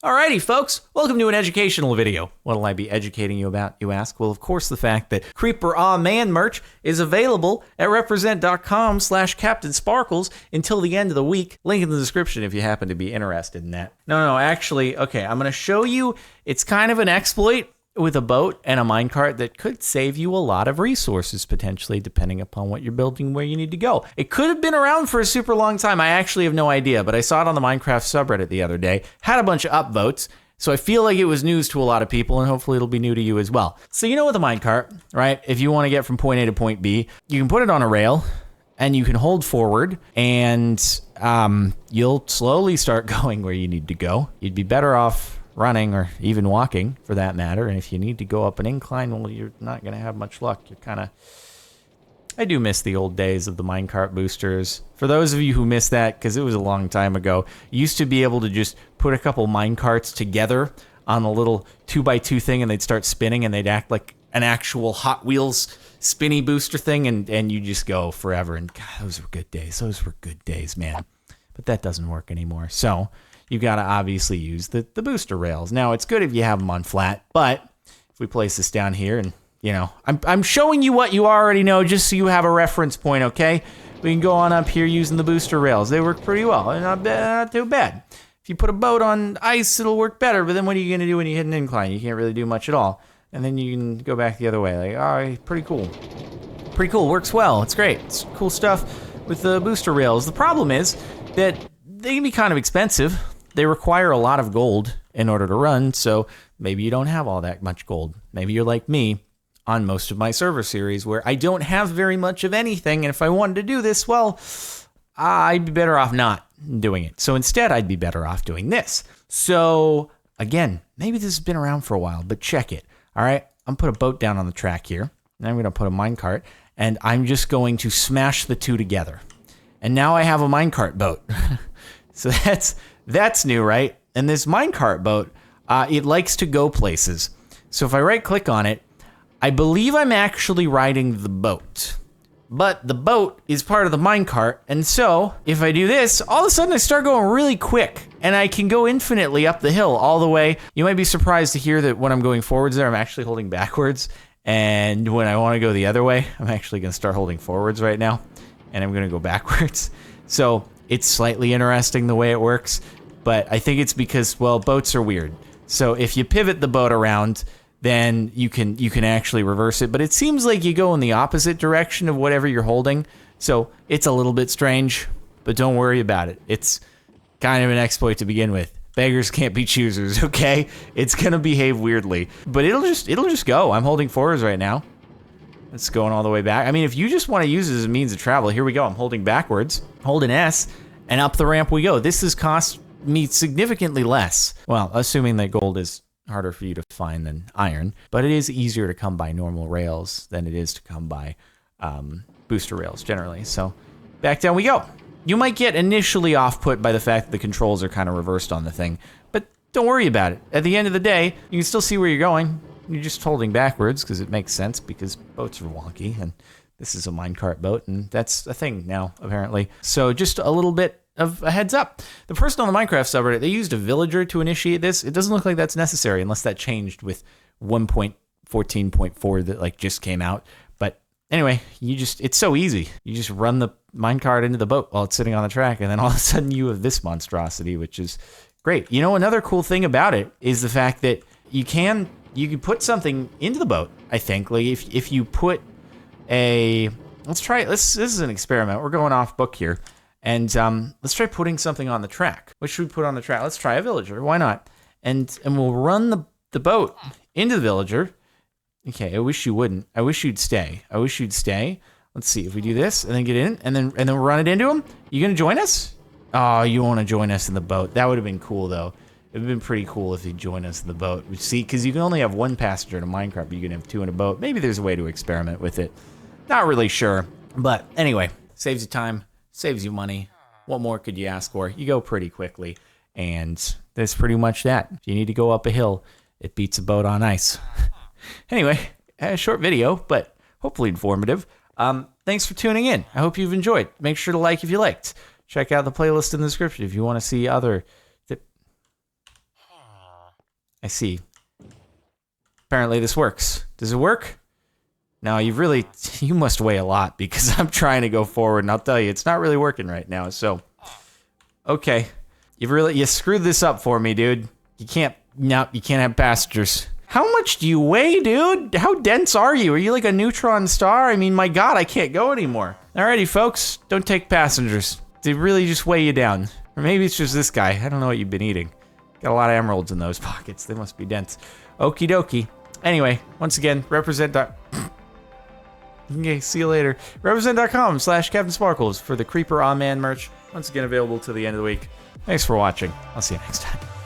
Alrighty, folks, welcome to an educational video. What'll I be educating you about, you ask? Well, of course, the fact that Creeper Aw Man merch is available at represent.com/CaptainSparklez until the end of the week. Link in the description if you happen to be interested in that. No, actually, okay, I'm going to show you, it's kind of an exploit with a boat and a minecart that could save you a lot of resources, potentially, depending upon what you're building, where you need to go. It could have been around for a super long time. I actually have no idea, but I saw it on the Minecraft subreddit the other day. Had a bunch of upvotes, so I feel like it was news to a lot of people, and hopefully it'll be new to you as well. So you know with a minecart, right, if you want to get from point A to point B, you can put it on a rail, and you can hold forward, and you'll slowly start going where you need to go. You'd be better off running or even walking for that matter. And if you need to go up an incline, well, you're not going to have much luck. You're kind of... I do miss the old days of the minecart boosters. For those of you who miss that, because it was a long time ago, you used to be able to just put a couple minecarts together on a little 2x2 thing and they'd start spinning and they'd act like an actual Hot Wheels spinny booster thing, and you just go forever. And God, those were good days. Those were good days, man. But that doesn't work anymore. So you've got to obviously use the booster rails. Now, it's good if you have them on flat, but if we place this down here and, you know, I'm showing you what you already know just so you have a reference point, okay? We can go on up here using the booster rails. They work pretty well. They're not too bad. If you put a boat on ice, it'll work better, but then what are you going to do when you hit an incline? You can't really do much at all. And then you can go back the other way. Like, all right, pretty cool. Pretty cool. Works well. It's great. It's cool stuff with the booster rails. The problem is that they can be kind of expensive. They require a lot of gold in order to run, so maybe you don't have all that much gold. Maybe you're like me on most of my server series where I don't have very much of anything, and if I wanted to do this, well, I'd be better off not doing it. So instead, I'd be better off doing this. So again, maybe this has been around for a while, but check it. All right, I'm going to put a boat down on the track here, and I'm going to put a minecart, and I'm just going to smash the two together. And now I have a minecart boat. So that's new, right? And this minecart boat, it likes to go places. So if I right click on it, I believe I'm actually riding the boat. But the boat is part of the minecart, and so if I do this, all of a sudden I start going really quick, and I can go infinitely up the hill all the way. You might be surprised to hear that when I'm going forwards there, I'm actually holding backwards, and when I want to go the other way, I'm actually going to start holding forwards right now, and I'm going to go backwards. So it's slightly interesting the way it works, but I think it's because, well, boats are weird. So if you pivot the boat around, then you can actually reverse it. But it seems like you go in the opposite direction of whatever you're holding. So it's a little bit strange, but don't worry about it. It's kind of an exploit to begin with. Beggars can't be choosers, okay? It's gonna behave weirdly, but it'll just go. I'm holding forwards right now. It's going all the way back. I mean, if you just want to use it as a means of travel, here we go. I'm holding backwards, holding S, and up the ramp we go. This has cost me significantly less. Well, assuming that gold is harder for you to find than iron, but it is easier to come by normal rails than it is to come by booster rails generally. So back down we go. You might get initially off-put by the fact that the controls are kind of reversed on the thing, but don't worry about it. At the end of the day, you can still see where you're going. You're just holding backwards because it makes sense because boats are wonky, and this is a minecart boat, and that's a thing now, apparently. So just a little bit of a heads up. The person on the Minecraft subreddit, they used a villager to initiate this. It doesn't look like that's necessary unless that changed with 1.14.4 that like just came out. But anyway, it's so easy. You just run the minecart into the boat while it's sitting on the track, and then all of a sudden you have this monstrosity, which is great. You know, another cool thing about it is the fact that you can put something into the boat, I think. Like if you put this is an experiment. We're going off book here. And let's try putting something on the track. What should we put on the track? Let's try a villager. Why not? And we'll run the boat into the villager. Okay, I wish you wouldn't. I wish you'd stay. Let's see if we do this and then get in and then we'll run it into him. You gonna join us? Oh, you want to join us in the boat? That would have been cool though. It would have been pretty cool if you'd join us in the boat. See, because you can only have one passenger in a minecart, but you can have two in a boat. Maybe there's a way to experiment with it. Not really sure, but anyway, saves you time. Saves you money. What more could you ask for? You go pretty quickly, and that's pretty much that. If you need to go up a hill, it beats a boat on ice. Anyway, a short video, but hopefully informative. Thanks for tuning in. I hope you've enjoyed. Make sure to like if you liked. Check out the playlist in the description if you want to see other I see. Apparently this works. Does it work? No, you must weigh a lot because I'm trying to go forward and I'll tell you, it's not really working right now. So, okay. You screwed this up for me, dude. You can't have passengers. How much do you weigh, dude? How dense are you? Are you like a neutron star? I mean, my God, I can't go anymore. Alrighty, folks, don't take passengers. They really just weigh you down. Or maybe it's just this guy. I don't know what you've been eating. Got a lot of emeralds in those pockets. They must be dense. Okie dokie. Anyway, once again, represent. Okay, see you later. Represent.com/CaptainSparklez for the Creeper On Man merch. Once again, available till the end of the week. Thanks for watching. I'll see you next time.